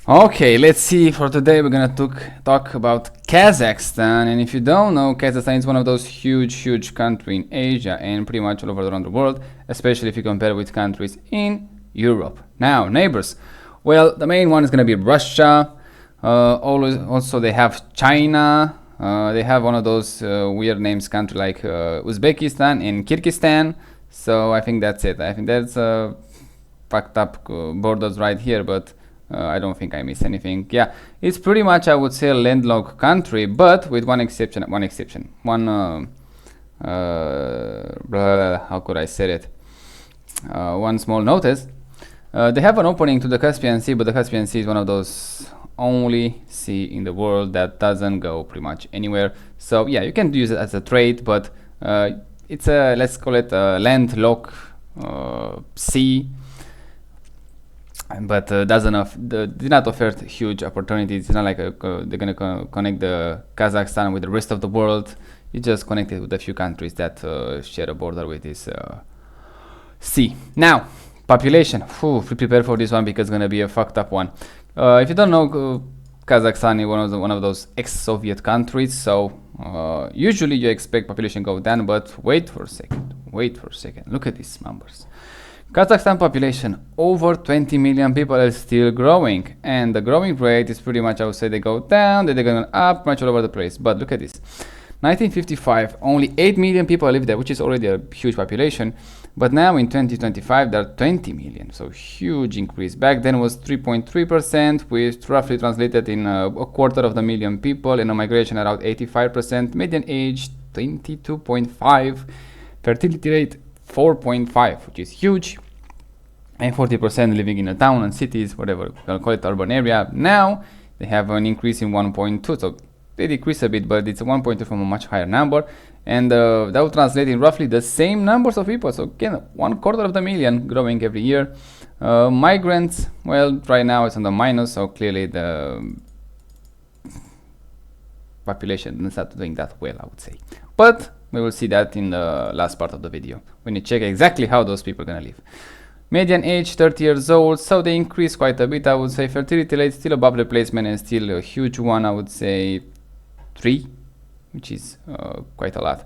Okay, let's see. For today, we're gonna talk about Kazakhstan. And if you don't know, Kazakhstan is one of those huge country in Asia and pretty much all over around the world, especially if you compare with countries in Europe. Now, neighbors. Well, the main one is gonna be Russia. Also, they have China. They have one of those weird names country like Uzbekistan and Kyrgyzstan. So I think that's it. I think that's fucked up borders right here, but I don't think I miss anything. Yeah, it's pretty much, I would say, a landlocked country, but with one exception. How could I say it? One small notice. They have an opening to the Caspian Sea, but the Caspian Sea is one of those only sea in the world that doesn't go pretty much anywhere. So yeah, you can use it as a trade, but it's a, let's call it a landlocked sea, but did not offer huge opportunities. It's not like they're gonna connect the Kazakhstan with the rest of the world. You just connect it with a few countries that share a border with this sea. Now, population. Prepare for this one because it's gonna be a fucked up one. If you don't know, Kazakhstan is one of those ex-Soviet countries, so usually you expect population go down, but wait for a second. Look at these numbers. Kazakhstan population over 20 million people is still growing, and the growing rate is pretty much, I would say, they go down, then they go up, much all over the place. But look at this. 1955, only 8 million people live there, which is already a huge population. But now in 2025, there are 20 million, so huge increase. Back then was 3.3%, which roughly translated in a quarter of the million people, and a migration around 85%, median age 22.5, fertility rate 4.5, which is huge, and 40% living in a town and cities, whatever you call it, urban area. Now they have an increase in 1.2, so they decrease a bit, but it's a 1.2 from a much higher number, and that will translate in roughly the same numbers of people. So again, 1/4 of the million growing every year. Migrants, well, right now it's on the minus, so clearly the population is not doing that well, I would say. But we will see that in the last part of the video when you check exactly how those people are gonna live. Median age 30 years old, so they increase quite a bit, I would say. Fertility rate still above replacement and still a huge one, I would say 3, which is quite a lot.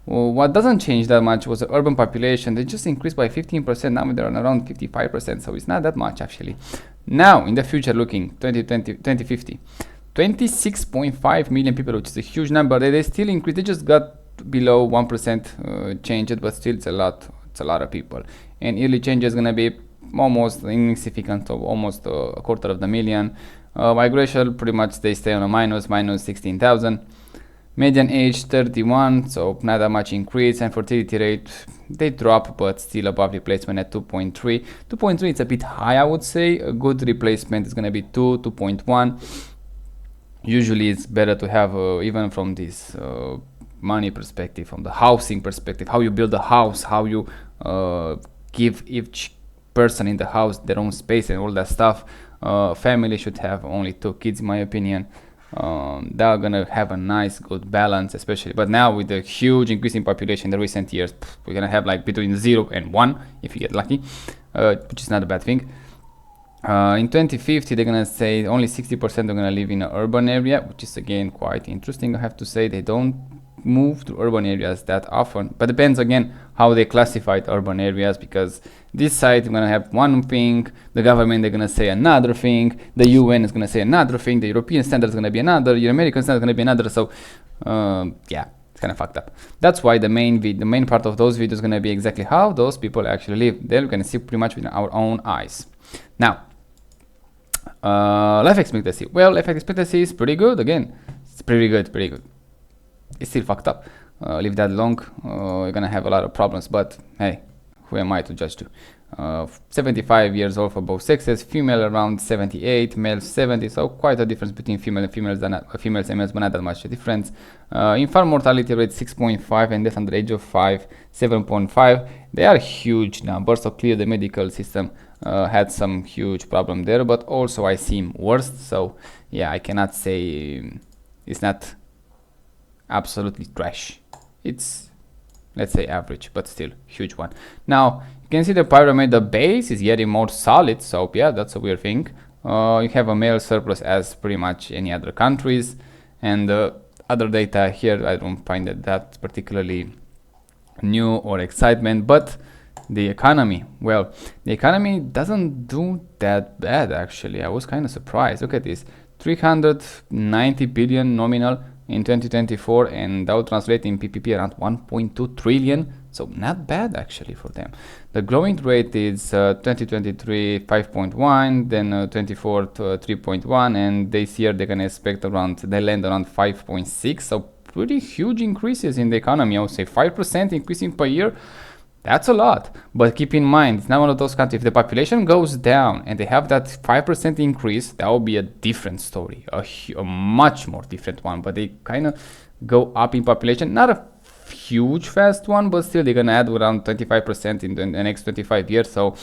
What doesn't change that much was the urban population. They just increased by 15%, now they're around 55%, so it's not that much actually. Now, in the future looking, 2050, 26.5 million people, which is a huge number. They still increase, they just got below 1% changed, but still it's a lot of people. And yearly change is gonna be almost insignificant, so almost a quarter of the million. Migration pretty much they stay on a minus 16,000. Median age 31, so not that much increase, and fertility rate they drop, but still above replacement at 2.3. 2.3 it's a bit high, I would say. A good replacement is gonna be 2.1. Usually it's better to have even from this money perspective, from the housing perspective, how you build a house, how you give each person in the house their own space and all that stuff. Family should have only 2 kids in my opinion. They're gonna have a nice good balance, especially, but now with the huge increase in population in the recent years, we're gonna have like between 0 and 1 if you get lucky, which is not a bad thing. In 2050 they're gonna say only 60% are gonna live in an urban area, which is again quite interesting. I have to say they don't move to urban areas that often, but depends again how they classified urban areas, because this side we're gonna have one thing, the government they're gonna say another thing, the UN is gonna say another thing, the European standard is gonna be another, the American standard is gonna be another. So yeah, it's kind of fucked up. That's why the main part of those videos is gonna be exactly how those people actually live. They're gonna see pretty much with our own eyes. Now, life expectancy. Well, life expectancy is pretty good. Again, it's pretty good. It's still fucked up. Live that long, you're gonna have a lot of problems, but hey, who am I to judge you? 75 years old for both sexes, female around 78, male 70, so quite a difference between females and males, but not that much a difference. Infant mortality rate 6.5 and death under the age of 5, 7.5. They are huge numbers, so clear the medical system had some huge problem there, but also I see worse, so yeah, I cannot say it's not absolutely trash. It's, let's say, average, but still huge one. Now you can see the pyramid, the base is getting more solid, so yeah, that's a weird thing. You have a mail surplus as pretty much any other countries, and other data here I don't find that particularly new or excitement. But the economy, well, the economy doesn't do that bad actually. I was kind of surprised. Look at this, 390 billion nominal in 2024, and that would translate in PPP around 1.2 trillion. So not bad actually for them. The growing rate is 2023 5.1, then 24 to 3.1, and this year they're gonna expect around, they land around 5.6. So pretty huge increases in the economy. I would say 5% increasing per year. That's a lot, but keep in mind, it's not one of those countries. If the population goes down and they have that 5% increase, that will be a different story, a much more different one. But they kind of go up in population, not a huge fast one, but still they're gonna add around 25% in the next 25 years. So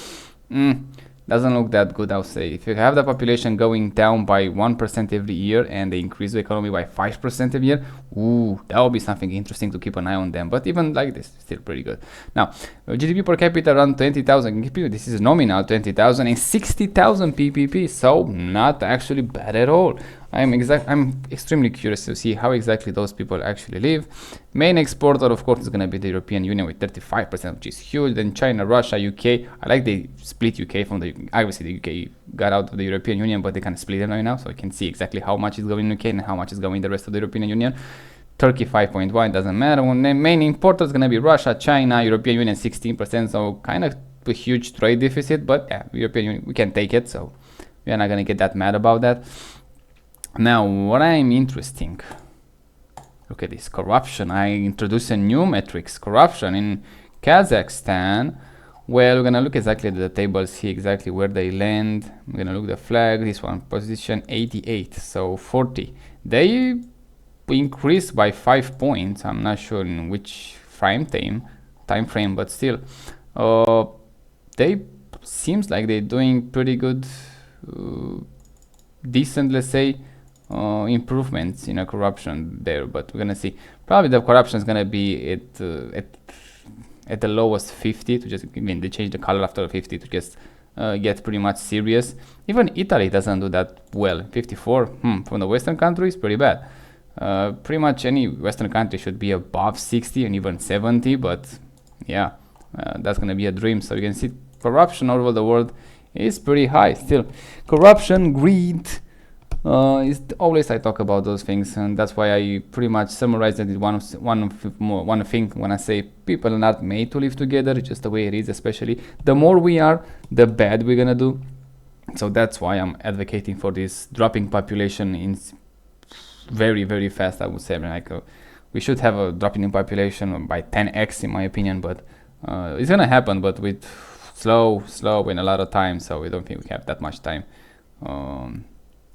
doesn't look that good, I'll say. If you have the population going down by 1% every year and they increase the economy by 5% every year, ooh, that will be something interesting to keep an eye on them. But even like this, still pretty good. Now, GDP per capita around 20,000. This is nominal 20,000 and 60,000 PPP. So not actually bad at all. I'm extremely curious to see how exactly those people actually live. Main exporter, of course, is going to be the European Union with 35%, which is huge. Then China, Russia, UK. I like they split UK from the, obviously the UK got out of the European Union, but they kind of split them right now, so you can see exactly how much is going in UK and how much is going in the rest of the European Union. Turkey 5.1, doesn't matter. When the main importer is going to be Russia, China, European Union 16%, so kind of a huge trade deficit, but yeah, European Union, we can take it, so we are not going to get that mad about that. Now, what I'm interesting, look at this, corruption. I introduced a new metrics, corruption in Kazakhstan. Well, we're gonna look exactly at the tables here, exactly where they land. We're gonna look at the flag, this one, position 88, so 40. They increased by 5 points. I'm not sure in which time frame, but still, they seems like they're doing pretty good, decent, let's say, improvements in corruption there. But we're gonna see. Probably the corruption is gonna be at the lowest 50 to just, I mean, they change the color after 50 to just get pretty much serious. Even Italy doesn't do that well. 54 from the Western countries, pretty bad. Pretty much any Western country should be above 60 and even 70, but yeah, that's gonna be a dream. So you can see corruption all over the world is pretty high still. Corruption, greed, is always I talk about those things, and that's why I pretty much summarize it in one thing when I say people are not made to live together. It's just the way it is. Especially the more we are, the bad we're gonna do. So that's why I'm advocating for this dropping population in very, very fast. I would say, like we should have a dropping in population by 10x in my opinion, but it's gonna happen, but with slow and a lot of time. So we don't think we have that much time.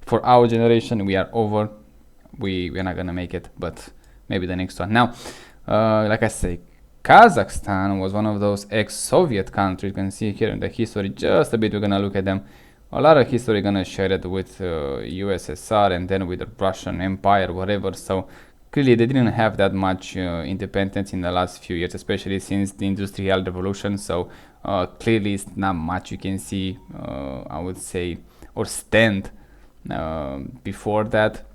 For our generation, we are over. We're not gonna make it, but maybe the next one. Now, like I say, Kazakhstan was one of those ex-Soviet countries. You can see here in the history just a bit. We're gonna look at them. A lot of history gonna share it with USSR and then with the Russian Empire, whatever. So clearly they didn't have that much independence in the last few years, especially since the Industrial Revolution. So clearly it's not much you can see, I would say, or stand before that.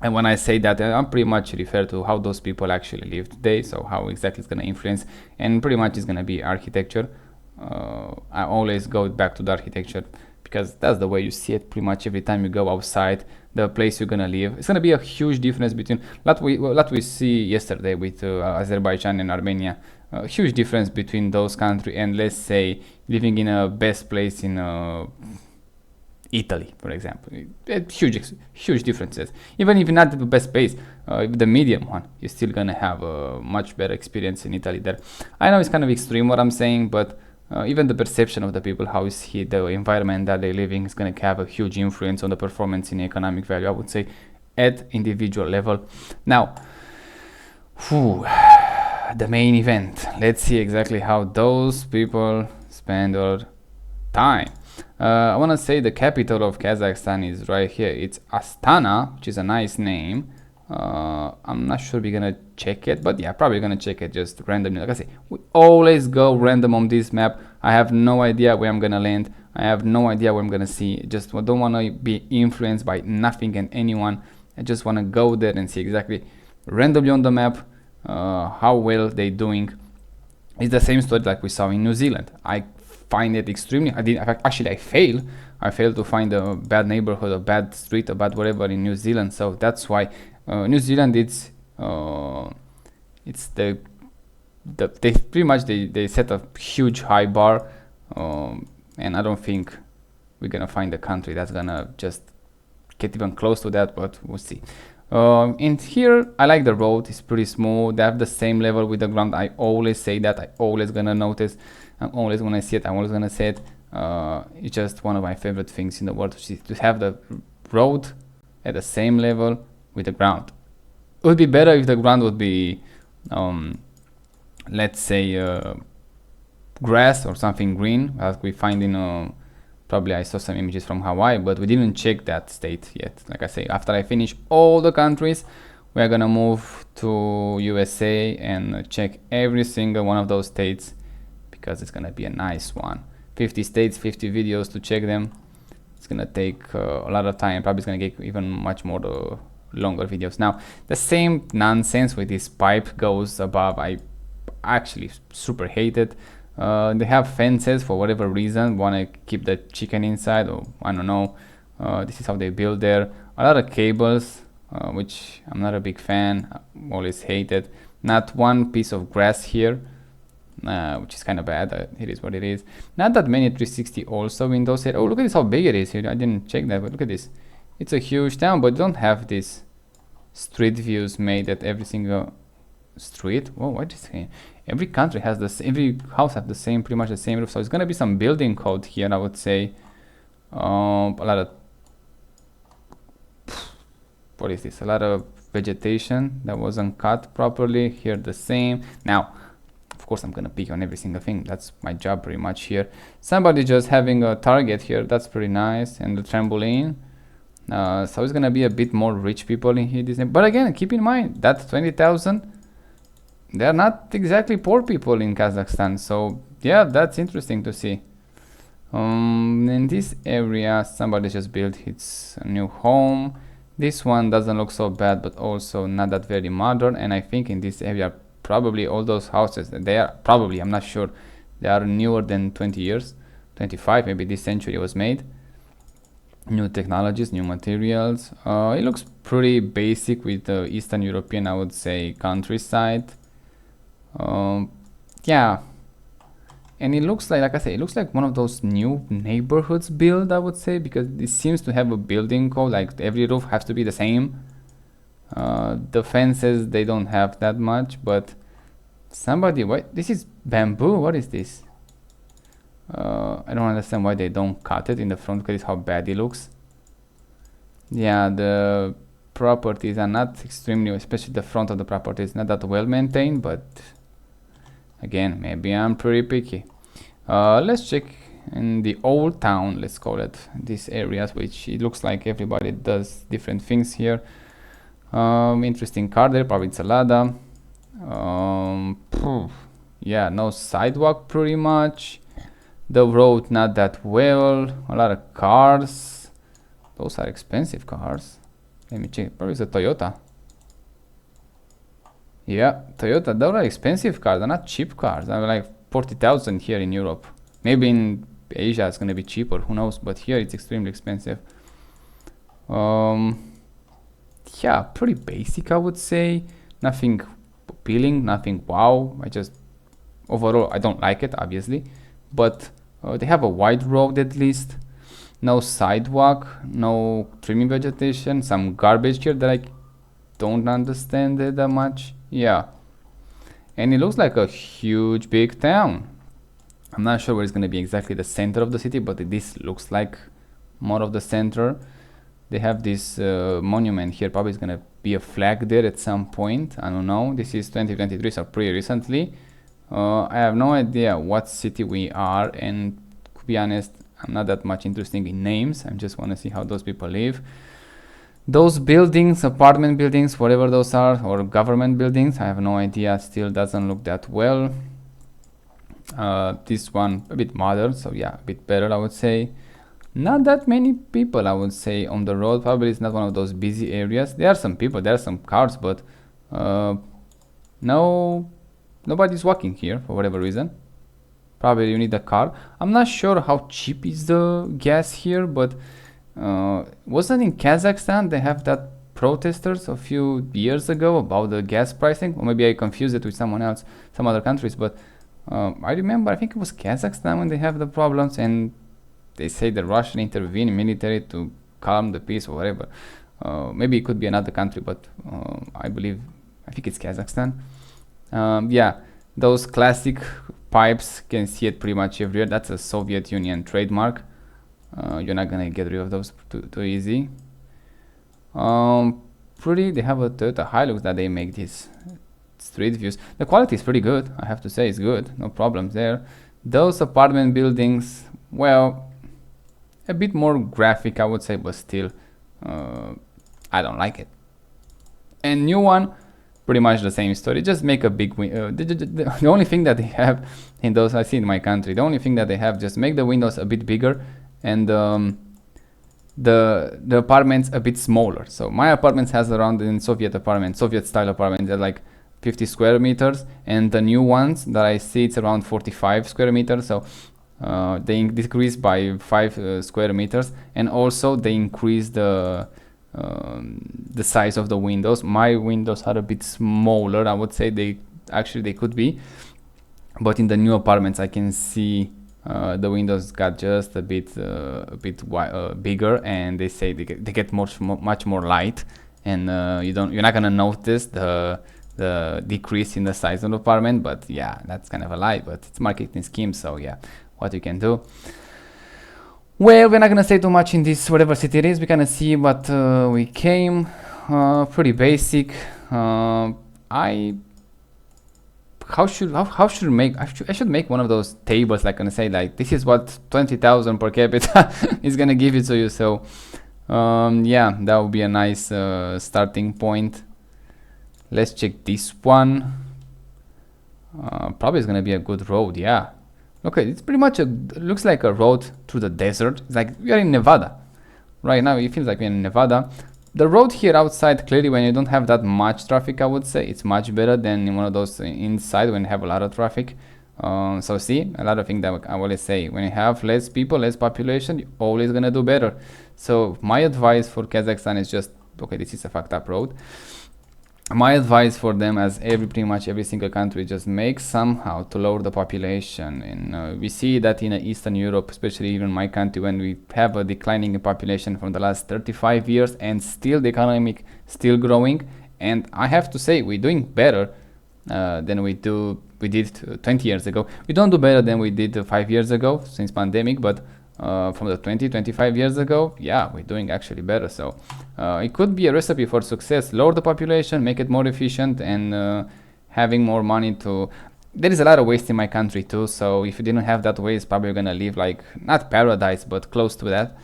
And when I say that, I'm pretty much refer to how those people actually live today, so how exactly it's going to influence, and pretty much it's going to be architecture. I always go back to the architecture because that's the way you see it pretty much every time you go outside the place you're going to live. It's going to be a huge difference between what we see yesterday with Azerbaijan and Armenia. A huge difference between those countries and, let's say, living in a best place in Italy, for example. Huge differences. Even if not the best place, the medium one, you're still gonna have a much better experience in Italy there. I know it's kind of extreme what I'm saying, but even the perception of the people, how is the environment that they're living, is gonna have a huge influence on the performance in economic value, I would say, at individual level. Now, the main event. Let's see exactly how those people spend their time. I want to say the capital of Kazakhstan is right here. It's Astana, which is a nice name. I'm not sure we're gonna check it, but yeah, probably gonna check it just randomly. Like I say, we always go random on this map. I have no idea where I'm gonna land. I have no idea what I'm gonna see. Just don't want to be influenced by nothing and anyone. I just want to go there and see exactly randomly on the map how well they're doing. It's the same story like we saw in New Zealand. I find it extremely. I failed to find a bad neighborhood, a bad street, a bad whatever in New Zealand. So that's why New Zealand it's they pretty much they set a huge high bar, and I don't think we're gonna find a country that's gonna just get even close to that, but we'll see. In here, I like the road. It's pretty smooth. They have the same level with the ground. I always say that. I always gonna notice. I'm always gonna see it. I'm always gonna say it. It's just one of my favorite things in the world to have the road at the same level with the ground. It would be better if the ground would be, let's say, grass or something green, as we find in. Probably I saw some images from Hawaii, but we didn't check that state yet. Like I say, after I finish all the countries, we're gonna move to USA and check every single one of those states, because it's gonna be a nice one. 50 states, 50 videos to check them. It's gonna take a lot of time. Probably it's gonna get even much more longer videos. Now, the same nonsense with this pipe goes above. I actually super hate it. They have fences for whatever reason, want to keep the chicken inside, or I don't know. This is how they build there. A lot of cables, which I'm not a big fan. I always hate it. Not one piece of grass here, which is kind of bad. It is what it is. Not that many 360 also windows here. Oh, look at this, how big it is here. I didn't check that, but look at this. It's a huge town, but don't have these street views made at every single street. Whoa, what is here? Every country has this. Every house has the same, pretty much the same roof. So it's gonna be some building code here, I would say. A lot of what is this? A lot of vegetation that wasn't cut properly. Here the same. Now, of course, I'm gonna pick on every single thing. That's my job pretty much here. Somebody just having a target here. That's pretty nice, and the trampoline. So it's gonna be a bit more rich people in here. But again, keep in mind that 20,000. They're not exactly poor people in Kazakhstan, so yeah, that's interesting to see. In this area, somebody just built his new home. This one doesn't look so bad, but also not that very modern. And I think in this area, probably all those houses, they are probably, I'm not sure, they are newer than 20 years, 25, maybe this century was made. New technologies, new materials. It looks pretty basic with the Eastern European, I would say, countryside. Yeah, and it looks like I say, it looks like one of those new neighborhoods built, I would say, because it seems to have a building code, like every roof has to be the same. The fences, they don't have that much, but somebody, what, this is bamboo, what is this? I don't understand why they don't cut it in the front, because how bad it looks. Yeah, the properties are not extremely, especially the front of the property is not that well maintained, but again, maybe I'm pretty picky. Let's check in the old town, let's call it, these areas, which it looks like everybody does different things here. Interesting car there, probably it's a Lada. Yeah, no sidewalk pretty much. The road not that well. A lot of cars. Those are expensive cars. Let me check. Probably it's a Toyota. Yeah, Toyota. Those are expensive cars. They're not cheap cars. They're like 40,000 here in Europe. Maybe in Asia it's gonna be cheaper. Who knows? But here it's extremely expensive. Yeah, pretty basic, I would say. Nothing appealing. Nothing wow. Overall, I don't like it, obviously. But they have a wide road at least. No sidewalk, no trimming vegetation, some garbage here that I don't understand it that much. Yeah, and it looks like a huge big town. I'm not sure where it's going to be exactly the center of the city, but this looks like more of the center. They have this monument here. Probably it's going to be a flag there at some point. I don't know. This is 2023, so pretty recently. I have no idea what city we are, and to be honest, I'm not that much interested in names. I just want to see how those people live. Those buildings, apartment buildings, whatever those are, or government buildings, I have no idea. Still doesn't look that well. This one a bit modern, so yeah, a bit better, I would say. Not that many people, I would say, on the road. Probably it's not one of those busy areas. There are some people, there are some cars, but no, nobody's walking here for whatever reason. Probably you need a car. I'm not sure how cheap is the gas here, but wasn't in Kazakhstan they have that protesters a few years ago about the gas pricing? Or maybe I confused it with someone else, some other countries, but I remember, I think it was Kazakhstan when they have the problems, and they say the Russian intervene military to calm the peace or whatever. Maybe it could be another country, but I think it's Kazakhstan. Yeah, those classic pipes, can see it pretty much everywhere. That's a Soviet Union trademark. You're not gonna get rid of those too easy. They have a Toyota Hilux that they make these street views. The quality is pretty good, I have to say. It's good, no problems there. Those apartment buildings, well, a bit more graphic, I would say, but still I don't like it. And new one, pretty much the same story. Just make a big the only thing that they have in those I see in my country, the only thing that they have, just make the windows a bit bigger and the apartments a bit smaller. So my apartments has around, in Soviet style apartment, they're like 50 square meters, and the new ones that I see, it's around 45 square meters. So they decrease by 5 square meters, and also they increase the size of the windows. My windows are a bit smaller, I would say. They could be, but in the new apartments I can see the windows got just a bit bigger, and they say they get much more light, and you're not gonna notice the decrease in the size of the apartment. But yeah, that's kind of a lie, but it's marketing scheme, so yeah, what you can do. Well, we're not gonna stay too much in this whatever city it is. We're gonna see what we came. Pretty basic. I should make I should make one of those tables, like gonna say like this is what 20,000 per capita is gonna give it to you. So yeah, that would be a nice starting point. Let's check this one. Probably it's gonna be a good road. Yeah. Okay, it's pretty much looks like a road through the desert. It's like we are in Nevada. Right now it feels like we're in Nevada. The road here outside, clearly when you don't have that much traffic, I would say, it's much better than in one of those inside when you have a lot of traffic. So see, a lot of things that I always say, when you have less people, less population, you're always gonna do better. So my advice for Kazakhstan is just, okay, this is a fucked up road. My advice for them, as pretty much every single country, just make somehow to lower the population. And we see that in Eastern Europe, especially even my country, when we have a declining population from the last 35 years, and still the economic still growing. And I have to say, we're doing better than we did 20 years ago. We don't do better than we did 5 years ago since pandemic, but from the 25 years ago, yeah, we're doing actually better. So it could be a recipe for success. Lower the population, make it more efficient, and having more money to... There is a lot of waste in my country too, so if you didn't have that waste, probably you're gonna live like, not paradise, but close to that.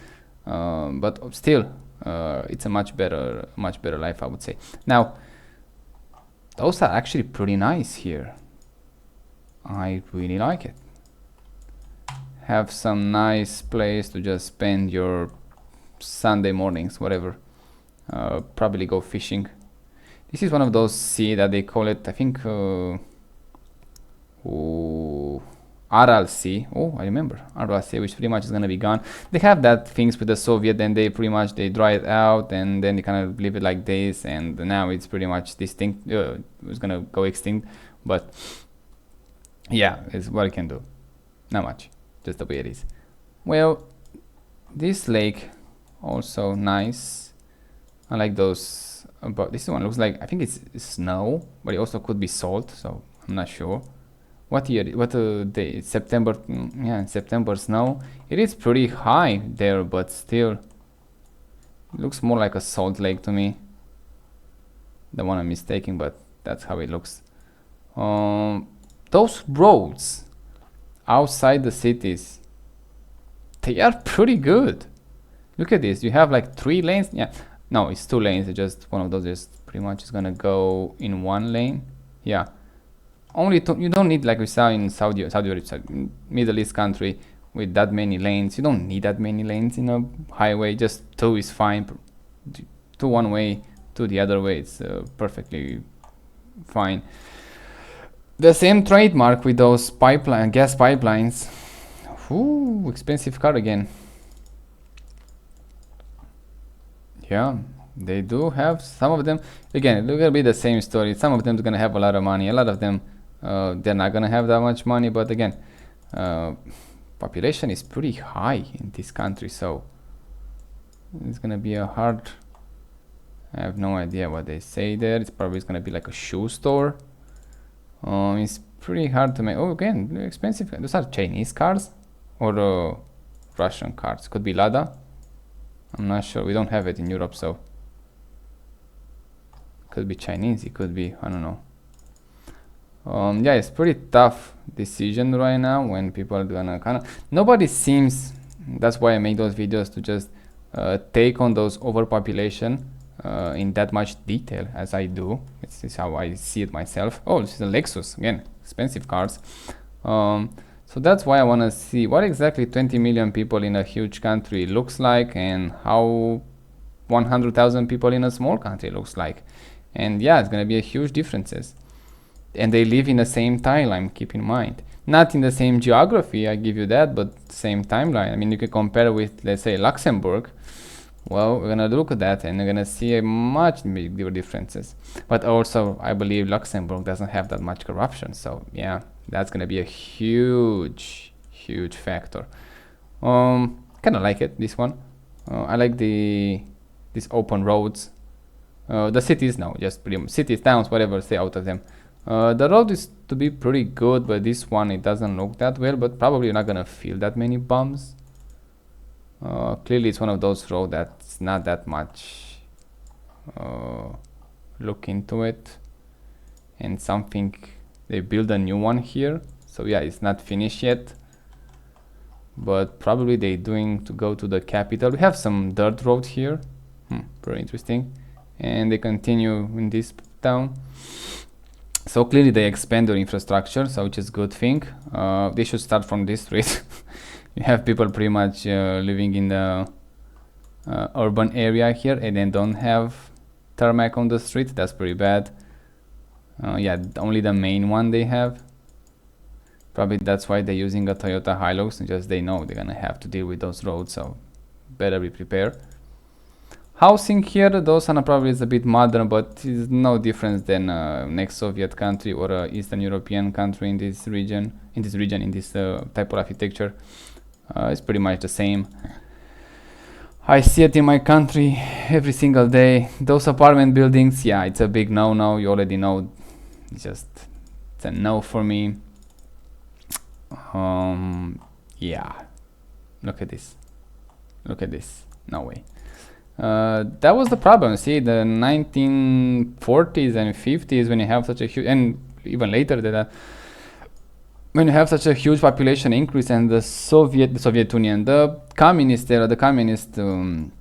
But still, it's a much better life, I would say. Now, those are actually pretty nice here. I really like it. Have some nice place to just spend your Sunday mornings, whatever. Probably go fishing. This is one of those sea that they call it, I think, Aral Sea. Oh, I remember Aral Sea, which pretty much is gonna be gone. They have that things with the Soviet, and they pretty much they dry it out, and then they kind of leave it like this, and now it's pretty much distinct. It's gonna go extinct, but yeah, it's what it can do. Not much. Just the way it is. Well, this lake also nice. I like those. But this one looks like, I think it's snow, but it also could be salt, so I'm not sure. What year? What day? September. Yeah, September snow. It is pretty high there, but still, it looks more like a salt lake to me. The one I'm mistaken, but that's how it looks. Those roads outside the cities, they are pretty good. Look at this. You have like 3 lanes. Yeah, no, it's 2 lanes. It's just one of those just pretty much is gonna go in 1 lane. Yeah, you don't need, like we saw in Saudi Arabia, Middle East country, with that many lanes. You don't need that many lanes in a highway. Just two is fine. Two one way, two the other way. It's perfectly fine. The same trademark with those gas pipelines. Ooh, expensive car again. Yeah, they do have some of them. Again, it's gonna be the same story. Some of them are gonna have a lot of money. A lot of them, they're not gonna have that much money. But again, population is pretty high in this country, so it's gonna be a hard. I have no idea what they say there. It's probably gonna be like a shoe store. It's pretty hard to make. Oh, again, they're expensive. Those are Chinese cars or Russian cars. Could be Lada. I'm not sure. We don't have it in Europe, so could be Chinese. It could be, I don't know. Yeah, it's pretty tough decision right now when people are gonna kind of. Nobody seems. That's why I make those videos, to just take on those overpopulation in that much detail as I do. This is how I see it myself. Oh, this is a Lexus, again, expensive cars. So that's why I want to see what exactly 20 million people in a huge country looks like, and how 100,000 people in a small country looks like. And yeah, it's going to be a huge differences. And they live in the same timeline, keep in mind. Not in the same geography, I give you that, but same timeline. I mean, you can compare with, let's say, Luxembourg. Well, we're gonna look at that and we're gonna see a much bigger differences. But also, I believe Luxembourg doesn't have that much corruption. So yeah, that's gonna be a huge factor. Kind of like it, this one. I like these open roads. The cities, no, just pretty much cities, towns, whatever, stay out of them. The road is to be pretty good, but this one, it doesn't look that well, but probably you're not gonna feel that many bumps. Clearly it's one of those roads that's not that much look into it, and something they build a new one here, so yeah, it's not finished yet, but probably they doing to go to the capital. We have some dirt road here, very interesting, and they continue in this town. So clearly they expand their infrastructure, so which is a good thing. They should start from this street. You have people pretty much living in the urban area here, and then don't have tarmac on the street. That's pretty bad. Yeah, only the main one they have. Probably that's why they're using a Toyota Hilux, just they know they're gonna have to deal with those roads, so better be prepared. Housing here, those are probably is a bit modern, but it's no difference than next Soviet country or Eastern European country in this region. In this type of architecture, it's pretty much the same. I see it in my country every single day. Those apartment buildings, yeah, it's a big no-no. You already know. It's a no for me. Yeah. Look at this. Look at this. No way. That was the problem. See, the 1940s and 50s, when you have such a huge, and even later that, when you have such a huge population increase, and the Soviet Union, the communist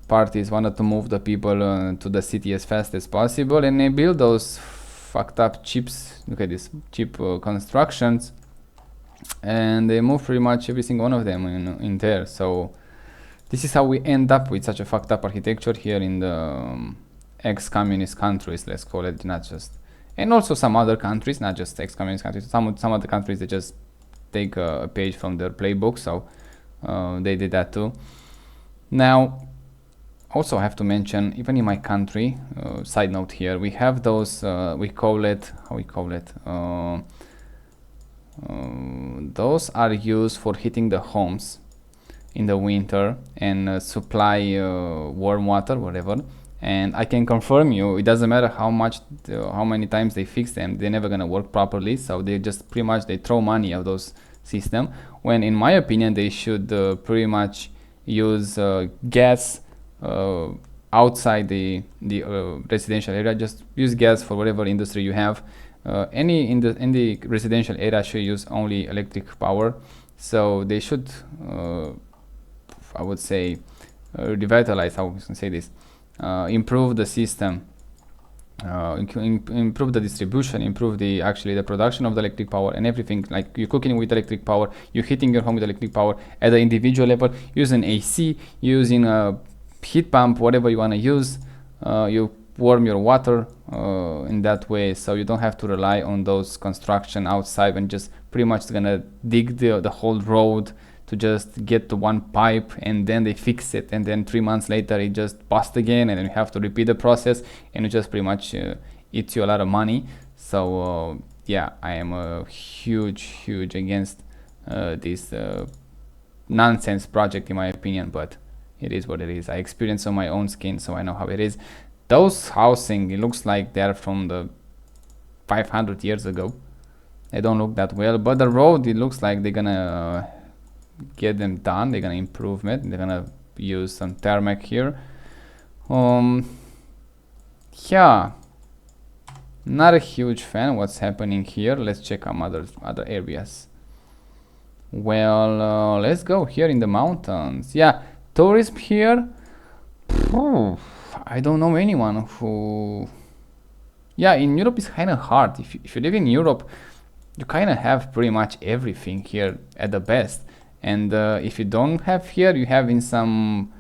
parties wanted to move the people to the city as fast as possible, and they built those fucked up chips. Look at this cheap constructions, and they moved pretty much every single one of them in there. So this is how we end up with such a fucked up architecture here in the ex-communist countries, let's call it, not just, and also some other countries, not just ex-communist countries. Some other countries, they just take a page from their playbook, so they did that too. Now, also I have to mention, even in my country, side note here, we have those, we call it, those are used for heating the homes in the winter and supply warm water, whatever. And I can confirm you, it doesn't matter how many times they fix them, they're never gonna work properly. So they just pretty much they throw money at those system. When in my opinion they should pretty much use gas outside the residential area. Just use gas for whatever industry you have. Any in the residential area should use only electric power. So they should, I would say, revitalize. How can I say this? Improve the system improve the distribution, improve the actually the production of the electric power and everything. Like you're cooking with electric power, you're heating your home with electric power at the individual level, using AC, using a heat pump, whatever you want to use. You warm your water in that way, so you don't have to rely on those construction outside and just pretty much gonna dig the whole road to just get to one pipe, and then they fix it, and then 3 months later it just busts again, and then you have to repeat the process, and it just pretty much eats you a lot of money. So yeah, I am a huge against this nonsense project in my opinion, but it is what it is. I experienced on my own skin, so I know how it is. Those housing, it looks like they're from the 500 years ago. They don't look that well, but the road, it looks like they're gonna get them done. They're gonna improve it. They're gonna use some tarmac here. Yeah, not a huge fan what's happening here. Let's check some other areas. Well, let's go here in the mountains. Yeah, tourism here. I don't know anyone who. Yeah, in Europe it's kind of hard. If you live in Europe, you kind of have pretty much everything here at the best. And if you don't have here, you have in some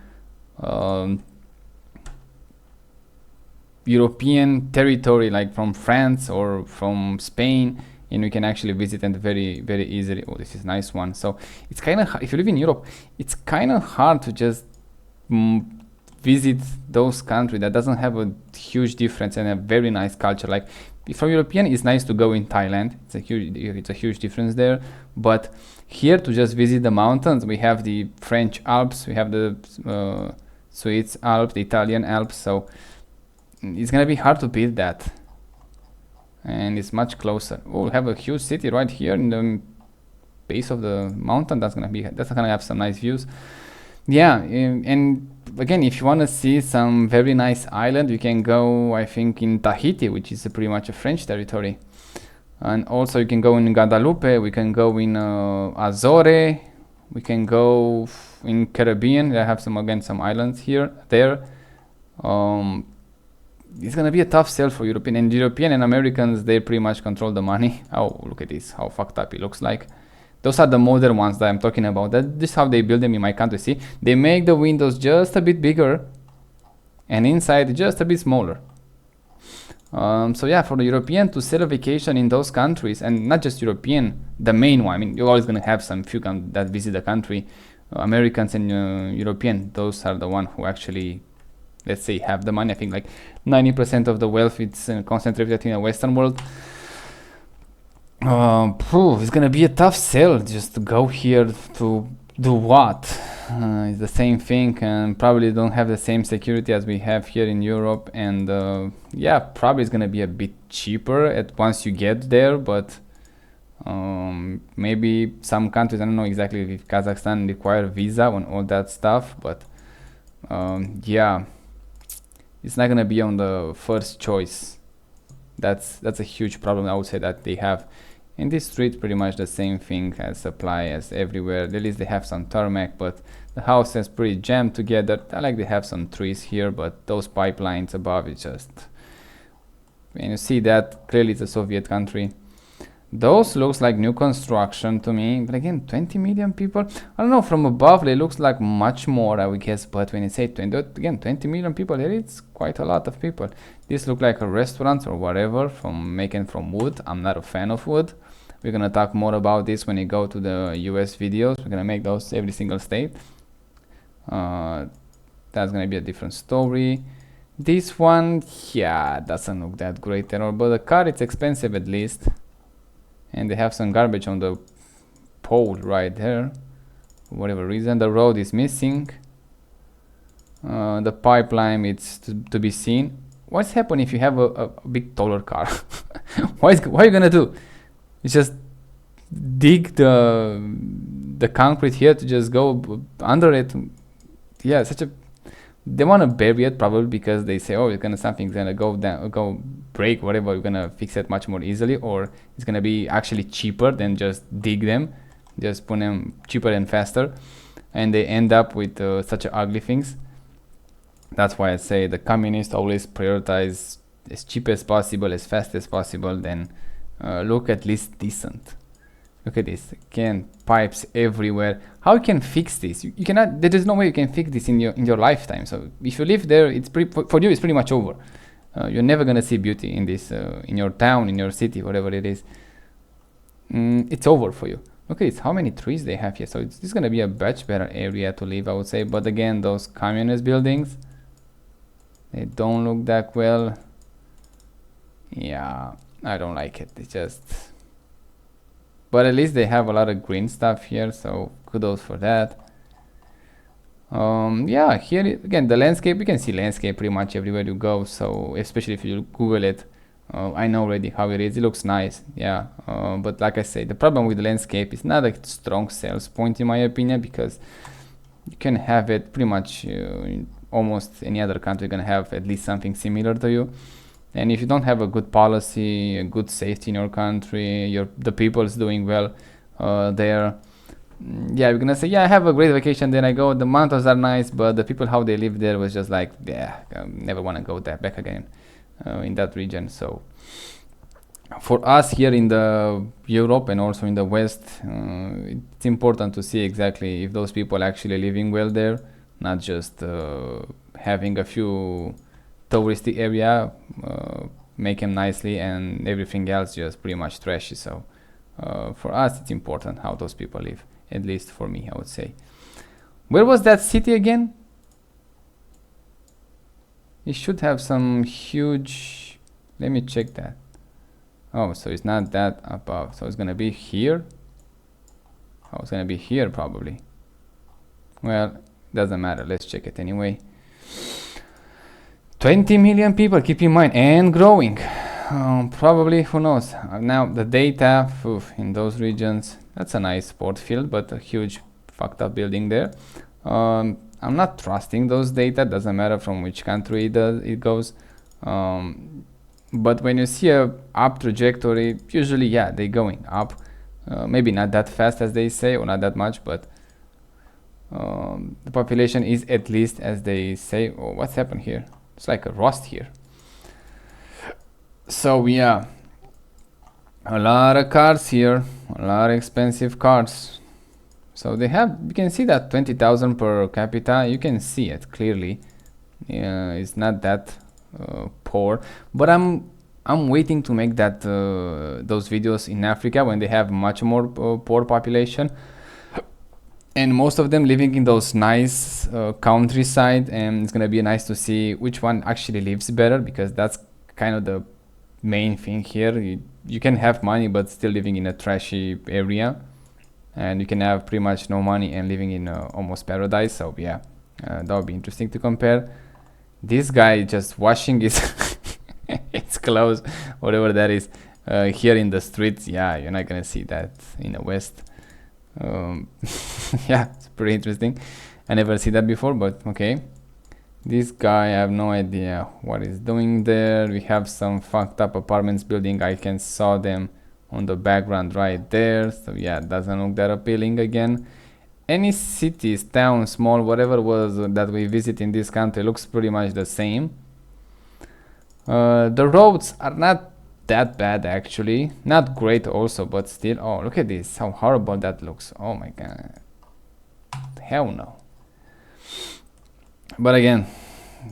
European territory, like from France or from Spain, and you can actually visit it very easily. Oh, this is a nice one. So it's kind of, if you live in Europe, it's kind of hard to just visit those countries that doesn't have a huge difference and a very nice culture. Like for European, it's nice to go in Thailand. It's a huge difference there. But here, to just visit the mountains, we have the French Alps, we have the Swiss Alps, the Italian Alps. So it's gonna be hard to beat that, and it's much closer. Oh, we have a huge city right here in the base of the mountain. That's gonna have some nice views. Yeah, and again, if you want to see some very nice island, you can go, I think, in Tahiti, which is pretty much a French territory. And also you can go in Guadalupe, we can go in Azore, we can go in Caribbean. They have some islands there. It's gonna be a tough sell for European and Americans. They pretty much control the money. Oh, look at this, how fucked up it looks like. Those are the modern ones that I'm talking about. This is how they build them in my country. See, they make the windows just a bit bigger and inside just a bit smaller. So yeah, for the European to set a vacation in those countries, and not just European, the main one. I mean, you're always gonna have some few that visit the country. Americans and European, those are the ones who actually, let's say, have the money. I think like 90% of the wealth is concentrated in the Western world. It's gonna be a tough sell just to go here to do what? It's the same thing, and probably don't have the same security as we have here in Europe. And yeah, probably it's gonna be a bit cheaper once you get there. But maybe some countries, I don't know exactly if Kazakhstan require visa and all that stuff. But yeah, it's not gonna be on the first choice. That's a huge problem, I would say, that they have. In this street, pretty much the same thing as apply as everywhere. At least they have some tarmac, but the house is pretty jammed together. I like they have some trees here, but those pipelines above, it's just, and you see that clearly it's a Soviet country. Those looks like new construction to me, but again, 20 million people. I don't know, from above it looks like much more, I would guess, but when you say 20 million people here, it's quite a lot of people. This look like a restaurant or whatever, making from wood. I'm not a fan of wood. We're gonna talk more about this when you go to the US videos. We're gonna make those every single state. That's gonna be a different story. This one, yeah, doesn't look that great at all, but the car, it's expensive at least. And they have some garbage on the pole right there. For whatever reason, the road is missing. The pipeline, it's to be seen. What's happening if you have a big taller car? What are you gonna do? It's just dig the concrete here to just go under it. Yeah, they want to bury it probably because they say, oh, something's gonna go down, go break, whatever. You're gonna fix it much more easily, or it's gonna be actually cheaper than just dig them, just put them cheaper and faster, and they end up with such ugly things. That's why I say the communists always prioritize as cheap as possible, as fast as possible, then look at least decent. Look at this, again, pipes everywhere. How you can fix this? You cannot. There is no way you can fix this in your lifetime. So if you live there, it's for you. It's pretty much over. You're never gonna see beauty in this, in your town, in your city, whatever it is. It's over for you. Okay, it's how many trees they have here. So this is gonna be a much better area to live, I would say. But again, those communist buildings, they don't look that well. Yeah, I don't like it. It's just. But at least they have a lot of green stuff here, so kudos for that. Yeah, here again, the landscape, you can see landscape pretty much everywhere you go, so especially if you Google it. I know already how it is. It looks nice, yeah. But like I say, the problem with the landscape is not a strong sales point in my opinion, because you can have it pretty much in almost any other country. You're gonna have at least something similar to you. And if you don't have a good policy, a good safety in your country, the people is doing well there, yeah, you're gonna say, yeah, I have a great vacation, then I go, the mountains are nice, but the people, how they live there was just like, yeah, I never want to go there back again in that region. So for us here in the Europe and also in the West, it's important to see exactly if those people actually living well there, not just having a few touristy area, make them nicely, and everything else just pretty much trashy. So for us, it's important how those people live, at least for me, I would say. Where was that city again? It should have some huge. Let me check that. Oh, so it's not that above. So it's gonna be here. Oh, it's gonna be here probably. Well, doesn't matter. Let's check it anyway. 20 million people, keep in mind, and growing. Probably, who knows. Now the data in those regions, that's a nice sport field, but a huge fucked up building there. I'm not trusting those data. Doesn't matter from which country it goes. But when you see a up trajectory, usually, yeah, they're going up. Maybe not that fast as they say, or not that much, but the population is at least as they say. Oh, what's happened here? It's like a rust here. So yeah, a lot of cars here, a lot of expensive cars. So they have, you can see that 20,000 per capita. You can see it clearly. It's not that poor, but I'm waiting to make that those videos in Africa when they have much more poor population. And most of them living in those nice countryside, and it's gonna be nice to see which one actually lives better, because that's kind of the main thing here. You can have money but still living in a trashy area, and you can have pretty much no money and living in almost paradise. So yeah, that would be interesting to compare. This guy just washing his its clothes, whatever that is, here in the streets. Yeah, you're not gonna see that in the West. Yeah, it's pretty interesting. I never see that before, but okay. This guy, I have no idea what he's doing there. We have some fucked up apartments building. I can saw them on the background right there. So yeah, it doesn't look that appealing again. Any cities, town, small, whatever was that we visit in this country looks pretty much the same. The roads are not that bad actually, not great also, but still. Oh, look at this, how horrible that looks. Oh my god, hell no. But again,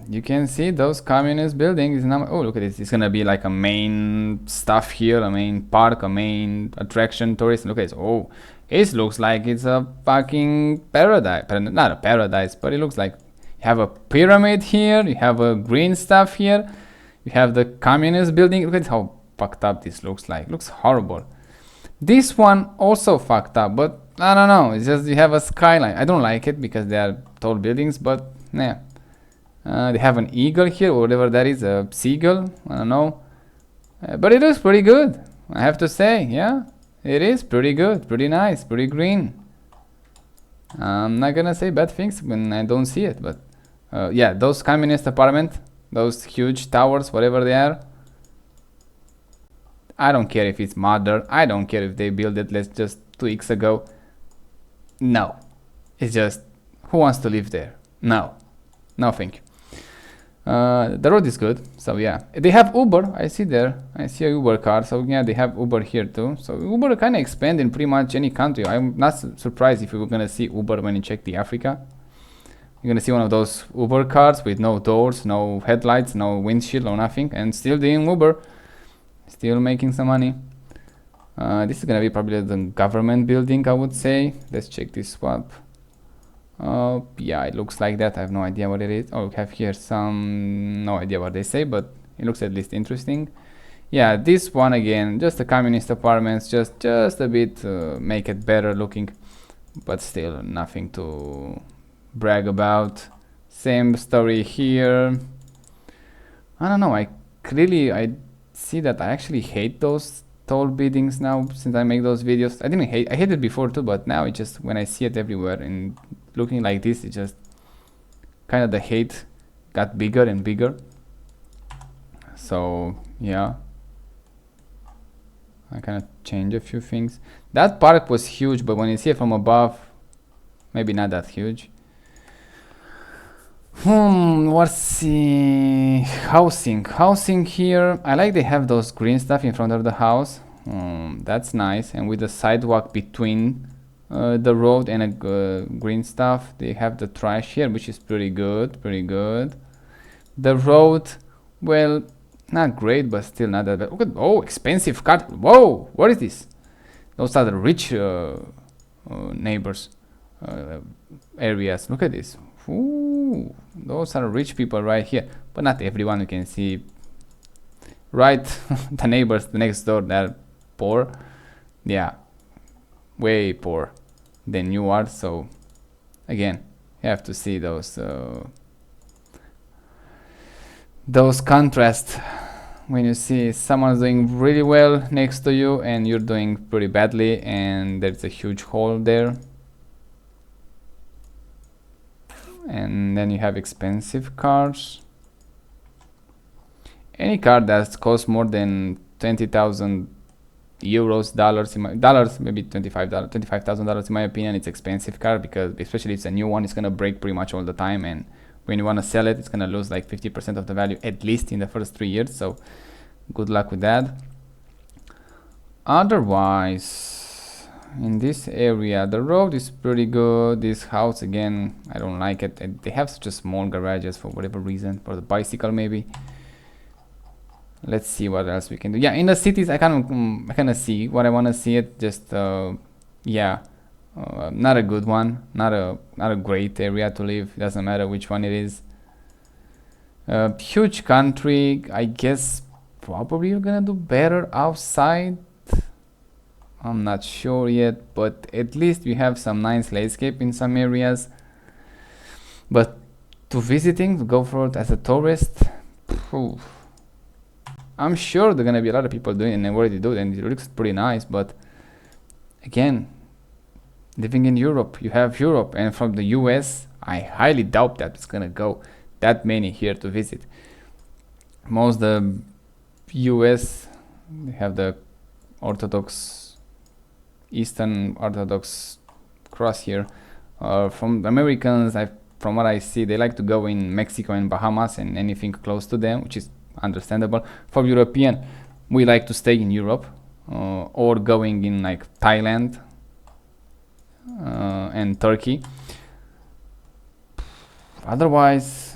you can see those communist buildings now. Oh, look at this, it's gonna be like a main stuff here, a main park, a main attraction, tourist. Look at this. Oh, it looks like it's a fucking paradise. Not a paradise, but it looks like you have a pyramid here, you have a green stuff here, you have the communist building. Look at how fucked up this looks like. Looks horrible. This one also fucked up, but I don't know, it's just you have a skyline. I don't like it because they are tall buildings, but yeah. They have an eagle here, or whatever that is, a seagull, I don't know, but it looks pretty good, I have to say. Yeah, it is pretty good, pretty nice, pretty green. I'm not gonna say bad things when I don't see it, but yeah, those communist apartment, those huge towers, whatever they are, I don't care if it's modern, I don't care if they built it just 2 weeks ago. No, it's just, who wants to live there? No, no thank you. The road is good, so yeah. They have Uber, I see there. I see a Uber car, so yeah, they have Uber here too. So Uber kind of expand in pretty much any country. I'm not surprised if you're gonna see Uber when you check the Africa. You're gonna see one of those Uber cars with no doors, no headlights, no windshield or nothing, and still doing Uber, still making some money. This is gonna be probably the government building, I would say. Let's check this swap. Yeah, it looks like that. I have no idea what it is. Oh, we have here some, no idea what they say, but it looks at least interesting. Yeah, this one again, just the communist apartments, just a bit make it better looking, but still nothing to brag about. Same story here. I don't know, I see that I actually hate those tall buildings now since I make those videos. I hated it before too, but now it just, when I see it everywhere and looking like this, it just kind of, the hate got bigger and bigger. So yeah, I kind of change a few things. That park was huge, but when you see it from above, maybe not that huge. What's the housing here? I like they have those green stuff in front of the house. That's nice, and with the sidewalk between the road and a green stuff, they have the trash here, which is pretty good. The road, well, not great, but still not that bad. Look at, oh, expensive car. Whoa, what is this? Those are the rich neighbors areas. Look at this. Ooh, those are rich people right here, but not everyone. You can see right the neighbors, the next door, they're poor. Yeah, way poor than you are. So again, you have to see those contrasts when you see someone's doing really well next to you and you're doing pretty badly, and there's a huge hole there. And then you have expensive cars. Any car that costs more than 20,000 euros, dollars, maybe $25,000 in my opinion, it's expensive car, because especially if it's a new one, it's gonna break pretty much all the time, and when you want to sell it, it's gonna lose like 50% of the value at least in the first 3 years. So good luck with that. Otherwise, in this area, the road is pretty good. This house, again, I don't like it. And they have such a small garages for whatever reason, for the bicycle maybe. Let's see what else we can do. Yeah, in the cities, I kind of see what I want to see. It just yeah, not a good one, not a great area to live. It doesn't matter which one it is. Huge country, I guess probably you're gonna do better outside. I'm not sure yet, but at least we have some nice landscape in some areas. But to go for it as a tourist, I'm sure there are gonna be a lot of people doing it, and already do it, and it looks pretty nice. But again, living in Europe, you have Europe, and from the US, I highly doubt that it's gonna go that many here to visit. Most the US, they have the Eastern Orthodox cross here. From Americans, from what I see, they like to go in Mexico and Bahamas and anything close to them, which is understandable. For European, we like to stay in Europe, or going in like Thailand and Turkey. Otherwise,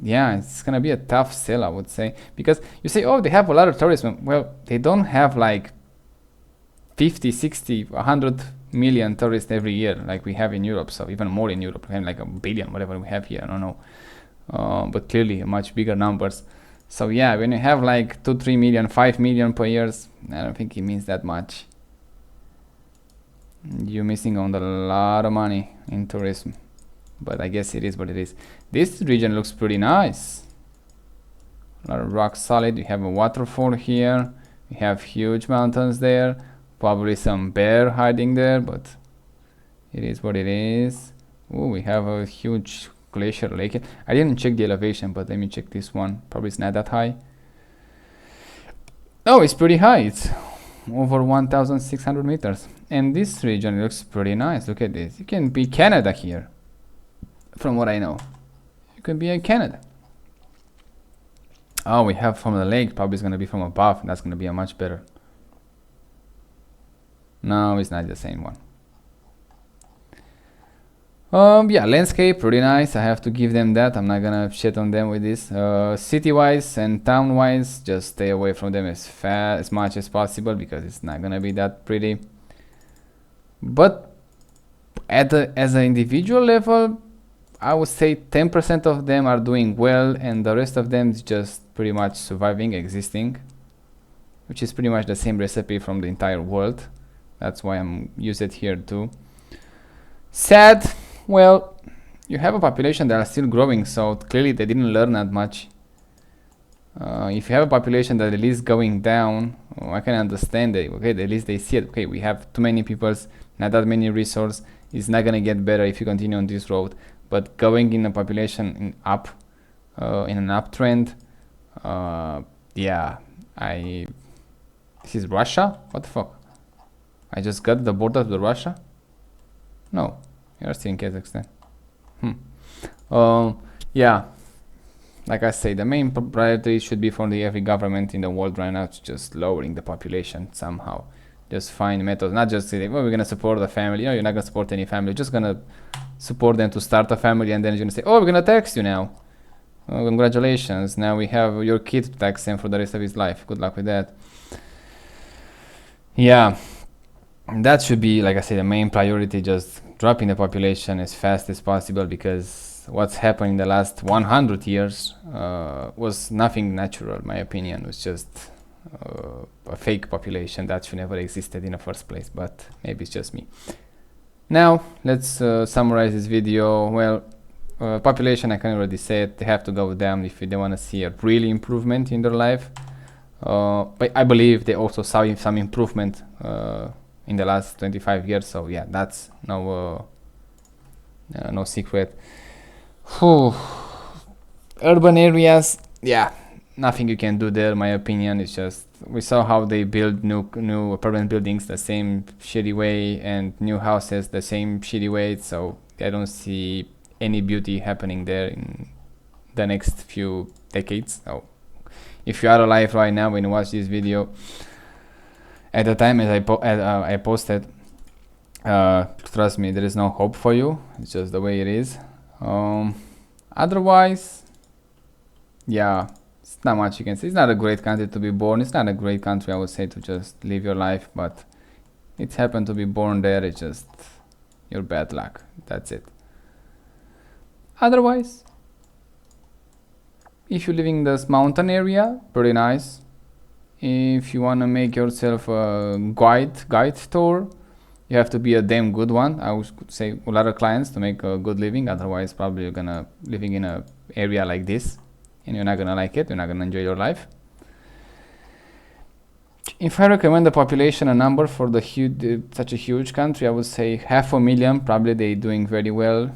yeah, it's gonna be a tough sell, I would say, because you say, oh, they have a lot of tourism. Well, they don't have like 50, 60, 100 million tourists every year like we have in Europe. So even more in Europe, we have like a billion, whatever we have here, I don't know, but clearly much bigger numbers. So yeah, when you have like 2, 3 million, 5 million per year, I don't think it means that much. You're missing on a lot of money in tourism, but I guess it is what it is. This region looks pretty nice. A lot of rock solid. We have a waterfall here. We have huge mountains there. Probably some bear hiding there, but it is what it is. Oh, we have a huge glacier lake. I didn't check the elevation, but let me check this one. Probably it's not that high. Oh, it's pretty high. It's over 1,600 meters. And this region looks pretty nice. Look at this. You can be Canada here, from what I know. You can be in Canada. Oh, we have from the lake, probably it's gonna be from above. That's gonna be a much better. No, it's not the same one. Yeah, landscape, pretty nice. I have to give them that. I'm not gonna shit on them with this. City-wise and town-wise, just stay away from them as much as possible because it's not gonna be that pretty. But as an individual level, I would say 10% of them are doing well, and the rest of them is just pretty much surviving, existing, which is pretty much the same recipe from the entire world. That's why I'm use it here too. Sad. Well, you have a population that are still growing, so clearly they didn't learn that much. If you have a population that at least going down, I can understand it. Okay, at least they see it. Okay, we have too many peoples, not that many resources. It's not gonna get better if you continue on this road. But going in a population in an uptrend, yeah, this is Russia. What the fuck? I just got the border to Russia. No, you're still in Kazakhstan. Yeah, like I say, the main priority should be from every government in the world right now to just lowering the population somehow. Just find methods, not just say, well, we're gonna support the family. No, you're not gonna support any family. You're just gonna support them to start a family, and then you're gonna say, oh, we're gonna tax you now. Oh, congratulations, now we have your kid to tax him for the rest of his life. Good luck with that. Yeah, that should be, like I say, the main priority, just dropping the population as fast as possible, because what's happened in the last 100 years was nothing natural, in my opinion. It was just a fake population that should never existed in the first place, but maybe it's just me. Now let's summarize this video. Well, population, I can already say it, they have to go down if they want to see a really improvement in their life. But I believe they also saw some improvement in the last 25 years, so yeah, that's no secret. Urban areas, yeah, nothing you can do there, in my opinion. It's just, we saw how they build new apartment buildings the same shitty way, and new houses the same shitty way, so I don't see any beauty happening there in the next few decades. So if you are alive right now when you watch this video, at the time as I posted, trust me, there is no hope for you. It's just the way it is. Otherwise, yeah, it's not much you can say. It's not a great country to be born. It's not a great country, I would say, to just live your life, but it happened to be born there. It's just your bad luck. That's it. Otherwise, if you live in this mountain area, pretty nice. If you want to make yourself a guide tour, you have to be a damn good one. I would say a lot of clients to make a good living. Otherwise, probably you're gonna living in a area like this, and you're not gonna like it. You're not gonna enjoy your life. If I recommend the population a number for the such a huge country, I would say 500,000. Probably they doing very well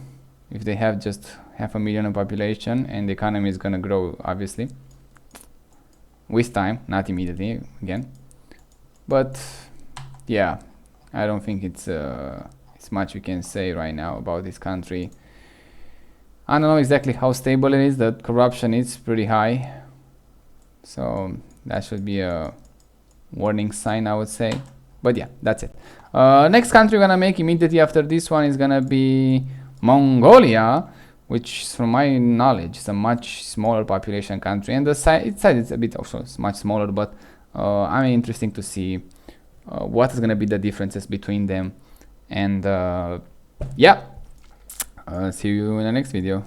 if they have just 500,000 in population, and the economy is gonna grow, obviously, with time, not immediately again. But yeah, I don't think it's much we can say right now about this country. I don't know exactly how stable it is. The corruption is pretty high, so that should be a warning sign, I would say. But yeah, that's it. Next country we're gonna make immediately after this one is gonna be Mongolia, which from my knowledge is a much smaller population country, and the size is a bit also much smaller, but I'm interesting to see what is going to be the differences between them. And yeah, see you in the next video.